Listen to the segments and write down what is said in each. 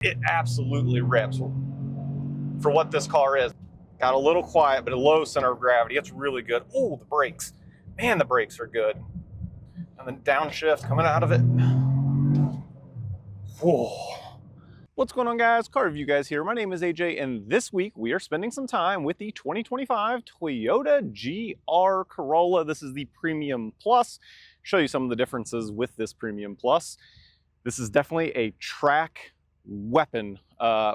It absolutely rips for what this car is. Got a little quiet, but a low center of gravity. It's really good. Oh, the brakes. Man, the brakes are good. And then downshift coming out of it. Whoa. What's going on, guys? Car review guys here. My name is AJ, and this week we are spending some time with the 2025 Toyota GR Corolla. This is the Premium Plus. Show you some of the differences with this Premium Plus. This is definitely a track weapon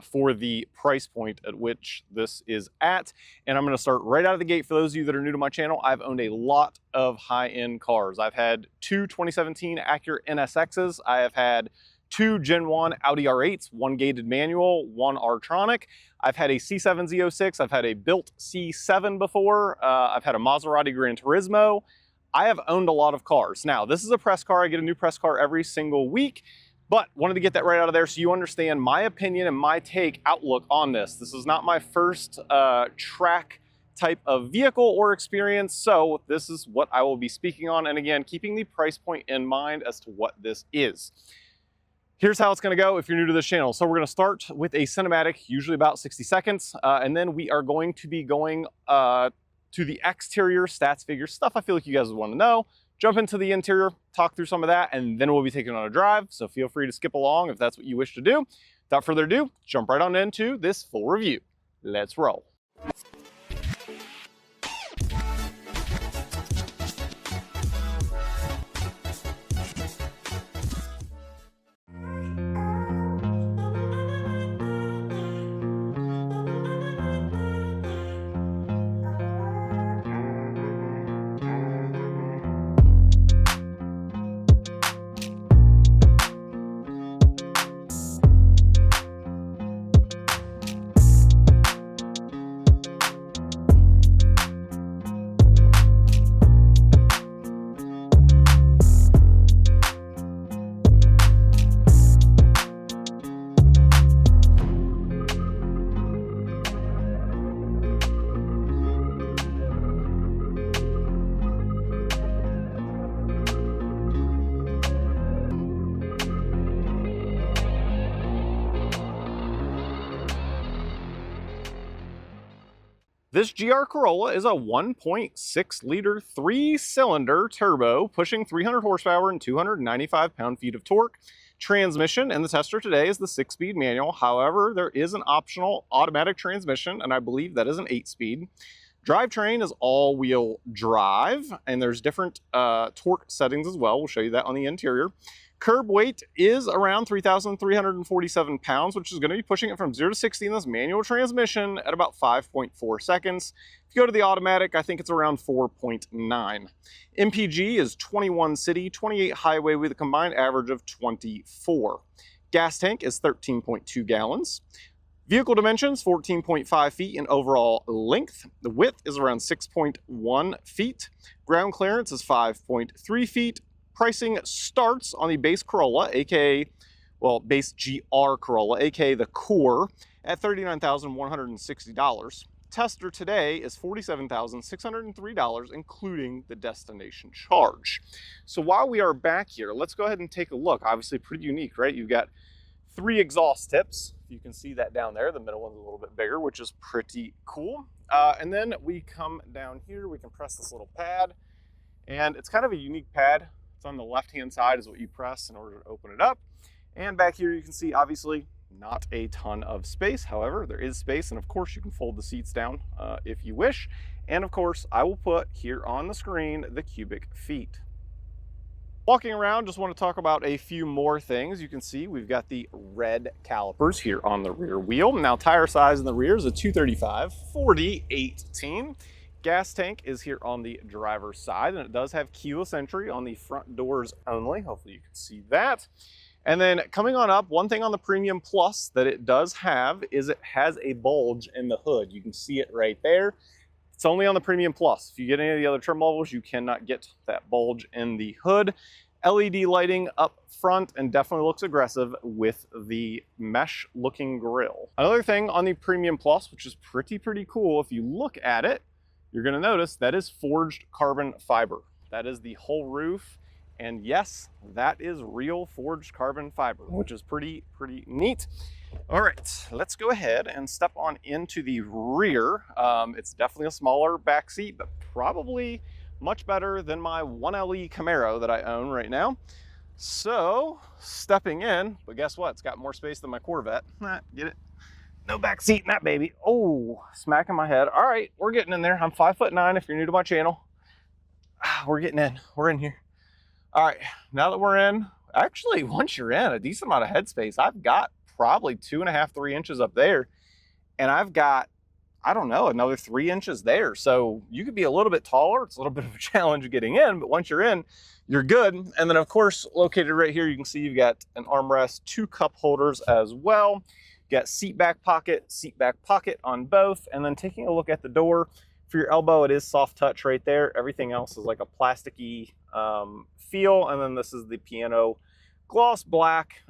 for the price point at which this is at. And I'm going to start right out of the gate. For those of you that are new to my channel, I've owned a lot of high-end cars. I've had two 2017 Acura NSXs. I have had two Gen 1 Audi R8s, one gated manual, one R-tronic. I've had a C7 Z06. I've had a built C7 before. I've had a Maserati Granturismo. I have owned a lot of cars. Now, this is a press car. I get a new press car every single week. But wanted to get that right out of there so you understand my opinion and my outlook on this. This is not my first track type of vehicle or experience, so this is what I will be speaking on. And again, keeping the price point in mind as to what this is. Here's how it's going to go if you're new to this channel. So we're going to start with a cinematic, usually about 60 seconds, and then we are going to be going to the exterior stats, figures, stuff I feel like you guys would want to know. Jump into the interior, talk through some of that, and then we'll be taking on a drive. So feel free to skip along if that's what you wish to do. Without further ado, jump right on into this full review. Let's roll. This GR Corolla is a 1.6 liter 3-cylinder turbo pushing 300 horsepower and 295 pound-feet of torque. Transmission in the tester today is the 6-speed manual. However, there is an optional automatic transmission, and I believe that is an 8-speed. Drivetrain is all-wheel drive, and there's different torque settings as well. We'll show you that on the interior. Curb weight is around 3,347 pounds, which is going to be pushing it from 0 to 60 in this manual transmission at about 5.4 seconds. If you go to the automatic, I think it's around 4.9. MPG is 21 city, 28 highway with a combined average of 24. Gas tank is 13.2 gallons. Vehicle dimensions, 14.5 feet in overall length. The width is around 6.1 feet. Ground clearance is 5.3 feet. Pricing starts on the base Corolla, aka, well, base GR Corolla, aka the Core, at $39,160. Tester today is $47,603, including the destination charge. So while we are back here, let's go ahead and take a look. Obviously pretty unique, right? You've got 3 exhaust tips. You can see that down there. The middle one's a little bit bigger, which is pretty cool. And then we come down here, we can press this little pad, and it's kind of a unique pad. On the left-hand side is what you press in order to open it up. And back here you can see, obviously, not a ton of space. However, there is space, and of course you can fold the seats down if you wish. And of course, I will put here on the screen the cubic feet. Walking around, just want to talk about a few more things. You can see we've got the red calipers here on the rear wheel. Now, tire size in the rear is a 235/40/18. Gas tank is here on the driver's side, and it does have keyless entry on the front doors only. Hopefully you can see that. And then coming on up, one thing on the Premium Plus that it does have is it has a bulge in the hood. You can see it right there. It's only on the Premium Plus. If you get any of the other trim levels, you cannot get that bulge in the hood. LED lighting up front, and definitely looks aggressive with the mesh looking grille. Another thing on the Premium Plus, which is pretty cool, if you look at it, you're going to notice that is forged carbon fiber. That is the whole roof. And yes, that is real forged carbon fiber, which is pretty neat. All right, let's go ahead and step on into the rear. It's definitely a smaller back seat, but probably much better than my 1LE Camaro that I own right now. So stepping in, but guess what? It's got more space than my Corvette. Get it? No back seat in that baby. Oh, smacking my head. All right, we're getting in there. I'm 5'9" if you're new to my channel. We're getting in. We're in here. All right, now that we're in, actually, once you're in, a decent amount of headspace. I've got probably 2.5, 3 inches up there, and I've got, I don't know, another 3 inches there. So you could be a little bit taller. It's a little bit of a challenge getting in, but once you're in, you're good. And then of course, located right here, you can see you've got an armrest, 2 cup holders as well. You got seat back pocket on both. And then taking a look at the door for your elbow, it is soft touch right there. Everything else is like a plasticky feel. And then this is the piano gloss black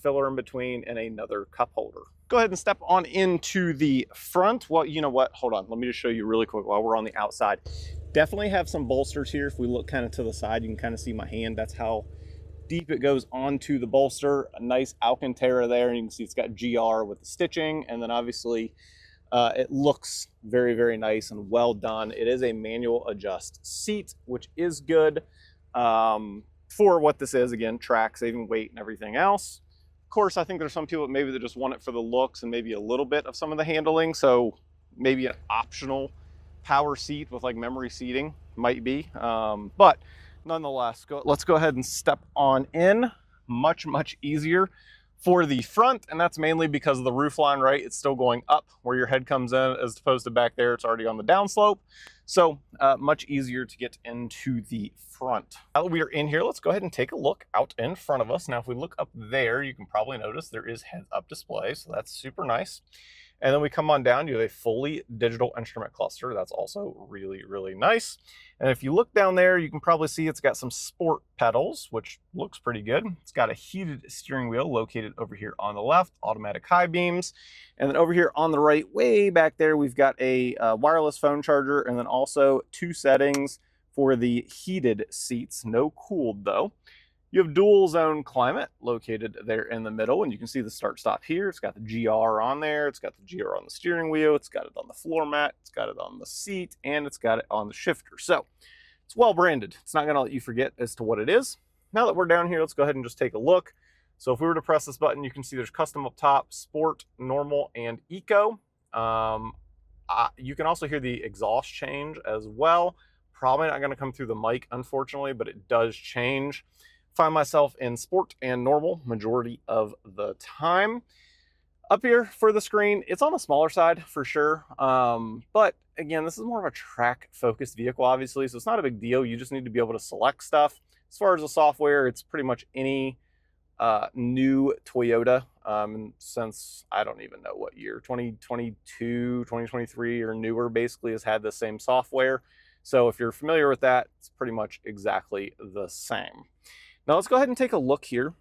filler in between and another cup holder. Go ahead and step on into the front. Well, you know what? Hold on. Let me just show you really quick while we're on the outside. Definitely have some bolsters here. If we look kind of to the side, you can kind of see my hand. That's how deep it goes onto the bolster. A nice Alcantara there. And you can see it's got GR with the stitching. And then obviously it looks very, very nice and well done. It is a manual adjust seat, which is good. For what this is, again, track saving weight and everything else. Of course, I think there's some people that just want it for the looks and maybe a little bit of some of the handling. So maybe an optional power seat with like memory seating might be. But nonetheless, let's go ahead and step on in. Much, much easier for the front. And that's mainly because of the roof line, right? It's still going up where your head comes in as opposed to back there. It's already on the downslope. So much easier to get into the front. Now that we are in here, let's go ahead and take a look out in front of us. Now, if we look up there, you can probably notice there is heads-up display, so that's super nice. And then we come on down, you have a fully digital instrument cluster. That's also really, really nice. And if you look down there, you can probably see it's got some sport pedals, which looks pretty good. It's got a heated steering wheel located over here on the left, automatic high beams. And then over here on the right, way back there, we've got a wireless phone charger, and then also 2 settings for the heated seats, no cooled though. You have dual zone climate located there in the middle, and you can see the start stop here. It's got the GR on there. It's got the GR on the steering wheel. It's got it on the floor mat. It's got it on the seat, and it's got it on the shifter. So it's well branded. It's not going to let you forget as to what it is. Now that we're down here, let's go ahead and just take a look. So if we were to press this button, you can see there's custom up top, sport, normal, and eco. You can also hear the exhaust change as well. Probably not going to come through the mic, unfortunately, but it does change. Find myself in sport and normal majority of the time. Up here for the screen, it's on the smaller side for sure. But again, this is more of a track focused vehicle, obviously, so it's not a big deal. You just need to be able to select stuff. As far as the software, it's pretty much any new Toyota since I don't even know what year, 2022, 2023 or newer basically has had the same software. So if you're familiar with that, it's pretty much exactly the same. Now let's go ahead and take a look here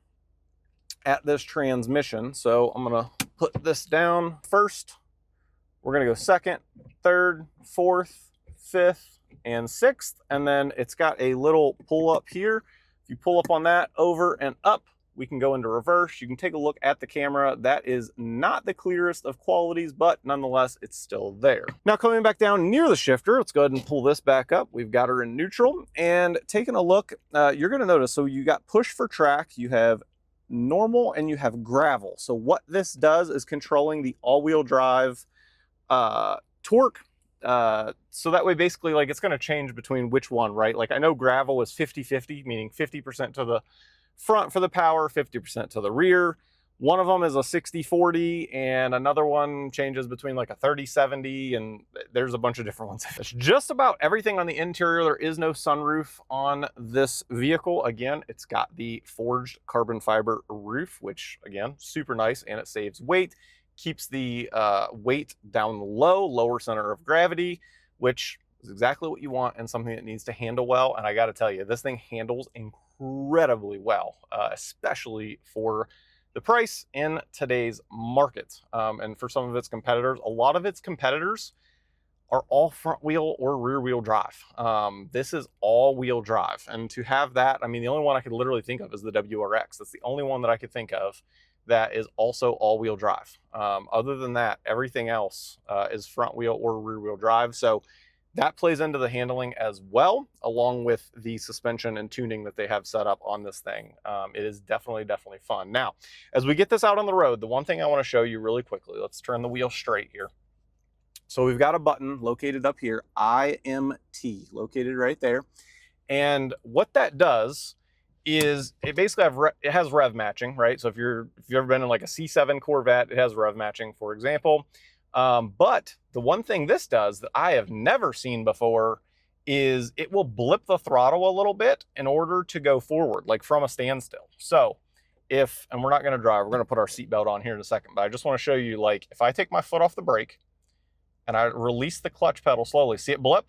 at this transmission. So I'm gonna put this down first. We're gonna go second, third, fourth, fifth, and sixth. And then it's got a little pull up here. If you pull up on that, over and up, we can go into reverse. You can take a look at the camera. That is not the clearest of qualities, but nonetheless, it's still there. Now coming back down near the shifter, let's go ahead and pull this back up. We've got her in neutral, and taking a look, you're gonna notice, so you got push for track, you have normal, and you have gravel. So what this does is controlling the all-wheel drive torque. So that way, basically, like it's gonna change between which one, right? Like I know gravel is 50-50, meaning 50% to the front for the power, 50% to the rear. One of them is a 60-40 and another one changes between like a 30-70, and there's a bunch of different ones. It's just about everything on the interior. There is no sunroof on this vehicle. Again, it's got the forged carbon fiber roof, which again, super nice, and it saves weight, keeps the weight down low, lower center of gravity, which is exactly what you want and something that needs to handle well. And I got to tell you, this thing handles incredibly well, especially for the price in today's market. And for some of its competitors, a lot of its competitors are all front wheel or rear wheel drive. This is all wheel drive. And to have that, I mean, the only one I could literally think of is the WRX. That's the only one that I could think of that is also all-wheel drive. Other than that, everything else is front wheel or rear wheel drive. So that plays into the handling as well, along with the suspension and tuning that they have set up on this thing. It is definitely fun. Now, as we get this out on the road, the one thing I want to show you really quickly, let's turn the wheel straight here. So we've got a button located up here, IMT, located right there. And what that does is it basically it has rev matching, right? So if you've ever been in like a C7 Corvette, it has rev matching, for example. But the one thing this does that I have never seen before is it will blip the throttle a little bit in order to go forward, like from a standstill. So and we're not going to drive, we're going to put our seatbelt on here in a second, but I just want to show you, like, if I take my foot off the brake and I release the clutch pedal slowly, see it blip?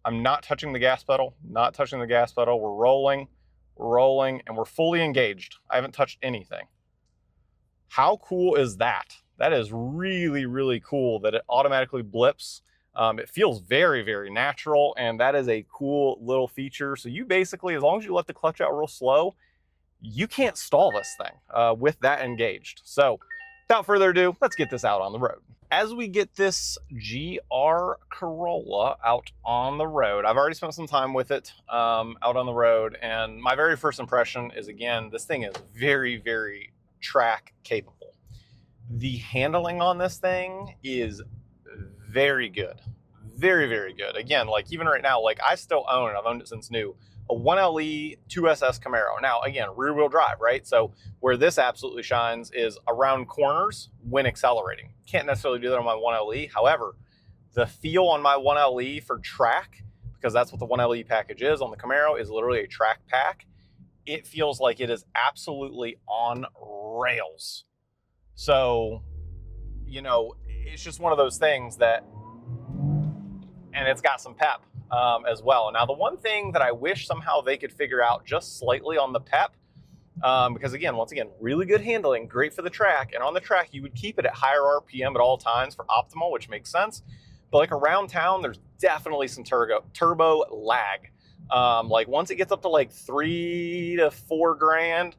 I'm not touching the gas pedal, not touching the gas pedal. We're rolling, and we're fully engaged. I haven't touched anything. How cool is that? That is really cool that it automatically blips. It feels very natural, and that is a cool little feature. So you basically, as long as you let the clutch out real slow, you can't stall this thing with that engaged. So without further ado, let's get this out on the road. As we get this GR Corolla out on the road, I've already spent some time with it out on the road, and my very first impression is, again, this thing is very track capable. The handling on this thing is very good. Very good. Again, like even right now, like I still own, I've owned it since new, a 1LE 2SS Camaro. Now, again, rear wheel drive, right? So where this absolutely shines is around corners when accelerating. Can't necessarily do that on my 1LE. However, the feel on my 1LE for track, because that's what the 1LE package is on the Camaro, is literally a track pack. It feels like it is absolutely on rails. So, you know, it's just one of those things that, and it's got some pep as well. Now, the one thing that I wish somehow they could figure out just slightly on the pep, because again, once again, really good handling, great for the track. And on the track, you would keep it at higher RPM at all times for optimal, which makes sense. But like around town, there's definitely some turbo lag. Like once it gets up to like 3 to 4 grand,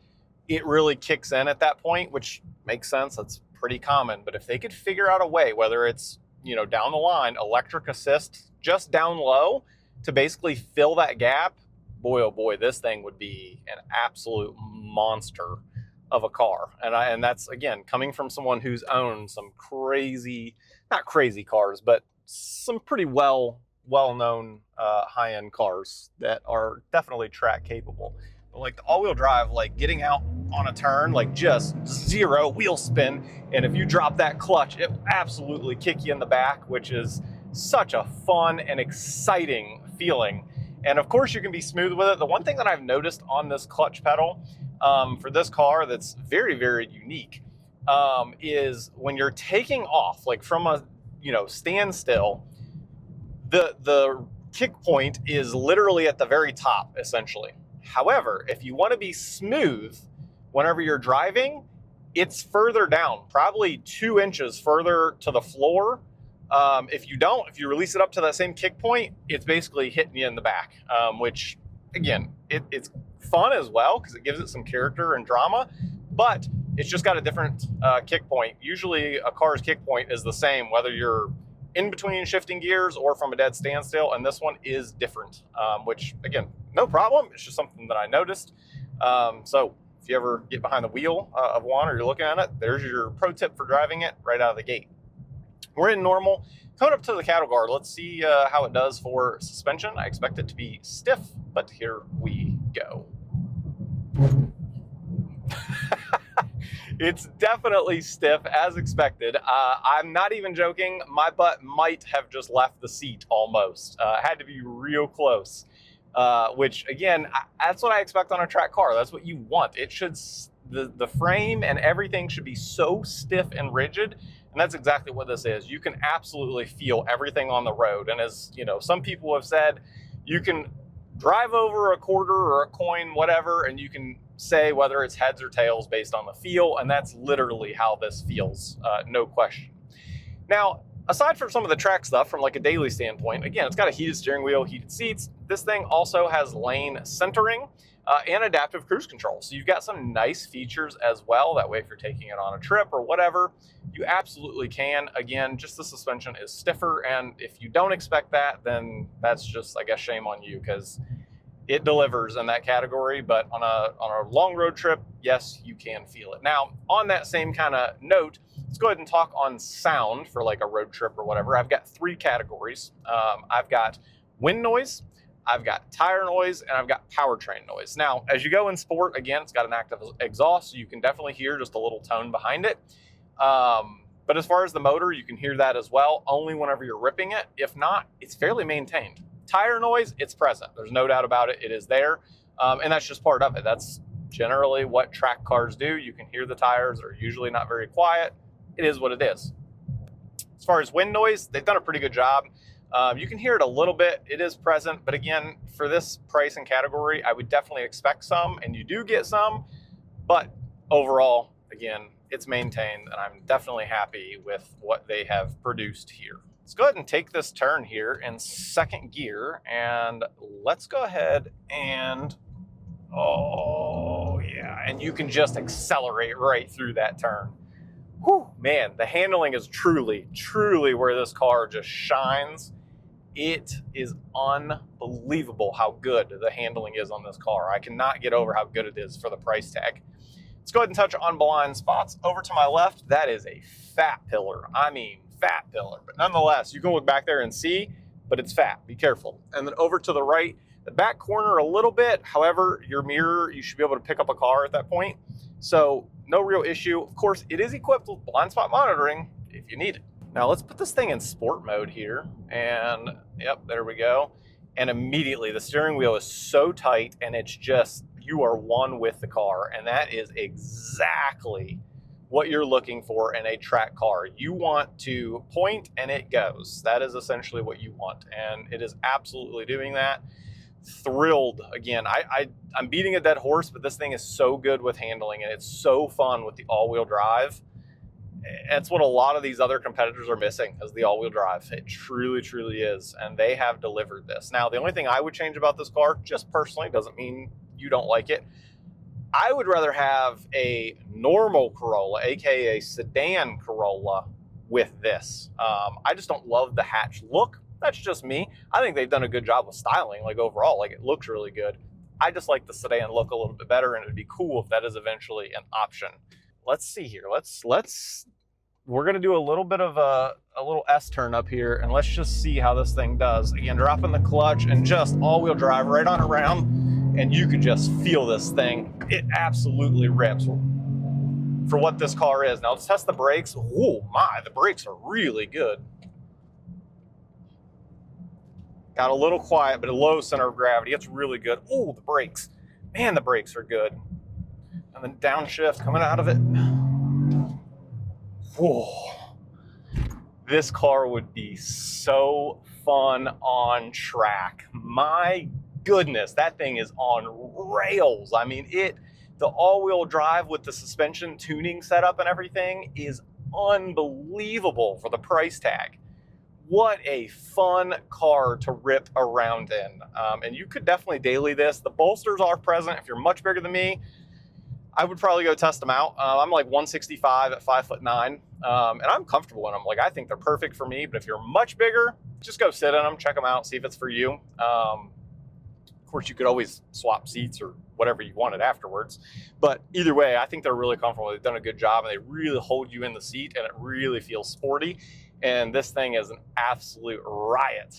it really kicks in at that point, which makes sense. That's pretty common. But if they could figure out a way, whether it's, you know, down the line, electric assist just down low to basically fill that gap, boy, oh boy, this thing would be an absolute monster of a car. And that's, again, coming from someone who's owned some crazy, not crazy cars, but some pretty well-known high-end cars that are definitely track capable. But like the all-wheel drive, like getting out on a turn, like just zero wheel spin, and if you drop that clutch, it will absolutely kick you in the back, which is such a fun and exciting feeling. And of course you can be smooth with it. The one thing that I've noticed on this clutch pedal for this car that's very unique is when you're taking off, like from a, you know, standstill, the kick point is literally at the very top, essentially. However, if you want to be smooth whenever you're driving, it's further down, probably 2 inches further to the floor. If you release it up to that same kick point, it's basically hitting you in the back, which, again, it's fun as well because it gives it some character and drama, but it's just got a different kick point. Usually a car's kick point is the same, whether you're in between shifting gears or from a dead standstill, and this one is different, which, again, no problem. It's just something that I noticed. So if you ever get behind the wheel of one or you're looking at it, there's your pro tip for driving it right out of the gate. We're in normal. Coming up to the cattle guard, let's see how it does for suspension. I expect it to be stiff, but here we go. It's definitely stiff as expected. I'm not even joking. My butt might have just left the seat almost. Had to be real close, which again, that's what I expect on a track car. That's what you want. It should, the frame and everything should be so stiff and rigid. And that's exactly what this is. You can absolutely feel everything on the road. And as you know, some people have said, you can drive over a quarter or a coin, whatever, and you can say whether it's heads or tails based on the feel. And that's literally how this feels, no question. Now, Aside from some of the track stuff from like a daily standpoint, again, it's got a heated steering wheel, heated seats. This thing also has lane centering and adaptive cruise control. So you've got some nice features as well. That way, if you're taking it on a trip or whatever, you absolutely can. Again, just the suspension is stiffer. And if you don't expect that, then that's just, I guess, shame on you, because it delivers in that category. But on a long road trip, yes, you can feel it. Now, on that same kind of note, let's go ahead and talk on sound for like a road trip or whatever. I've got three categories. I've got wind noise, I've got tire noise, and I've got powertrain noise. Now, as you go in sport, again, it's got an active exhaust, so you can definitely hear just a little tone behind it. But as far as the motor, you can hear that as well, only whenever you're ripping it. If not, it's fairly maintained. Tire noise, it's present. There's no doubt about it. It is there, and that's just part of it. That's generally what track cars do. You can hear the tires. They're usually not very quiet. It is what it is. As far as wind noise, they've done a pretty good job. You can hear it a little bit. It is present, but again, for this price and category, I would definitely expect some, and you do get some, but overall, again, it's maintained, and I'm definitely happy with what they have produced here. Let's go ahead and take this turn here in second gear, and let's go ahead and, oh yeah, and you can just accelerate right through that turn. Whew, man, the handling is truly, truly where this car just shines. It is unbelievable how good the handling is on this car. I cannot get over how good it is for the price tag. Let's go ahead and touch on blind spots. Over to my left, that is a fat pillar. I mean, fat pillar. But nonetheless, you can look back there and see, but it's fat. Be careful. And then over to the right, the back corner a little bit. However, your mirror, you should be able to pick up a car at that point. So no real issue. Of course, it is equipped with blind spot monitoring if you need it. Now let's put this thing in sport mode here, and yep, there we go. And immediately the steering wheel is so tight, and it's just, you are one with the car, and that is exactly what you're looking for in a track car. You want to point and it goes. That is essentially what you want, and it is absolutely doing that. Thrilled. Again, I'm beating a dead horse, but this thing is so good with handling, and it's so fun with the all-wheel drive. That's what a lot of these other competitors are missing, is the all-wheel drive. It truly, truly is, and they have delivered this. Now, the only thing I would change about this car, just personally, doesn't mean you don't like it. I would rather have a normal Corolla, aka sedan Corolla, with this. I just don't love the hatch look. That's just me. I think they've done a good job with styling, like overall, like it looks really good. I just like the sedan look a little bit better, and it'd be cool if that is eventually an option. Let's see here. We're gonna do a little bit of a little S turn up here, and let's just see how this thing does. Again, dropping the clutch and just all-wheel drive right on around, and you can just feel this thing. It absolutely rips for what this car is. Now let's test the brakes. Oh my, the brakes are really good. Got a little quiet, but a low center of gravity. It's really good. Oh, the brakes. Man, the brakes are good. And then downshift coming out of it. Whoa. This car would be so fun on track. My goodness, that thing is on rails. I mean, the all-wheel drive with the suspension tuning setup and everything is unbelievable for the price tag. What a fun car to rip around in. And you could definitely daily this. The bolsters are present. If you're much bigger than me, I would probably go test them out. I'm like 165 at 5'9", and I'm comfortable in them. Like, I think they're perfect for me, but if you're much bigger, just go sit in them, check them out, see if it's for you. Of course, you could always swap seats or whatever you wanted afterwards. But either way, I think they're really comfortable. They've done a good job, and they really hold you in the seat, and it really feels sporty. And this thing is an absolute riot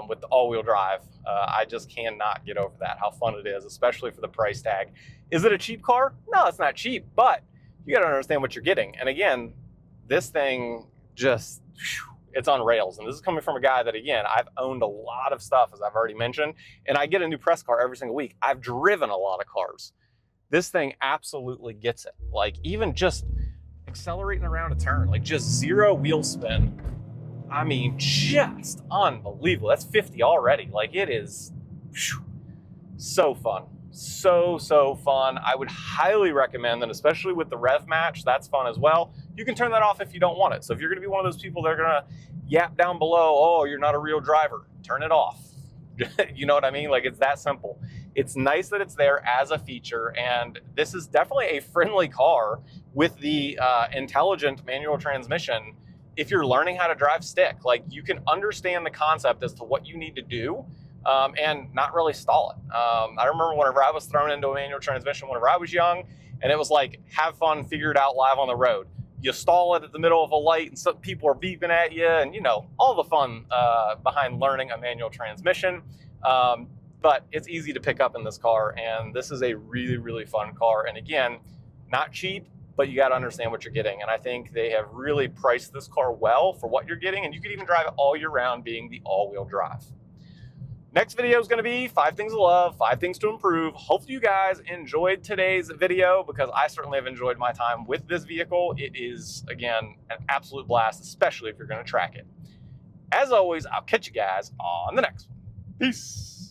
with the all-wheel drive. I just cannot get over that, how fun it is, especially for the price tag. Is it a cheap car? No, it's not cheap, but you got to understand what you're getting. And again, this thing just, it's on rails. And this is coming from a guy that, again, I've owned a lot of stuff, as I've already mentioned, and I get a new press car every single week. I've driven a lot of cars. This thing absolutely gets it. Like, even just accelerating around a turn, like just zero wheel spin. I mean, just unbelievable. That's 50 already. Like, it is so fun. So fun. I would highly recommend that, especially with the rev match. That's fun as well. You can turn that off if you don't want it. So if you're going to be one of those people that are going to yap down below, oh, you're not a real driver, turn it off. You know what I mean? Like, it's that simple. It's nice that it's there as a feature, and this is definitely a friendly car with the intelligent manual transmission. If you're learning how to drive stick, like, you can understand the concept as to what you need to do and not really stall it. I remember whenever I was thrown into a manual transmission whenever I was young, and it was like, have fun, figure it out live on the road. You stall it at the middle of a light and some people are beeping at you, and you know, all the fun behind learning a manual transmission. But it's easy to pick up in this car, and this is a really fun car. And again, not cheap, but you got to understand what you're getting. And I think they have really priced this car well for what you're getting, and you can even drive it all year round, being the all-wheel drive. Next video is going to be 5 things to love, 5 things to improve. Hopefully you guys enjoyed today's video, because I certainly have enjoyed my time with this vehicle. It is, again, an absolute blast, especially if you're going to track it. As always, I'll catch you guys on the next one. Peace.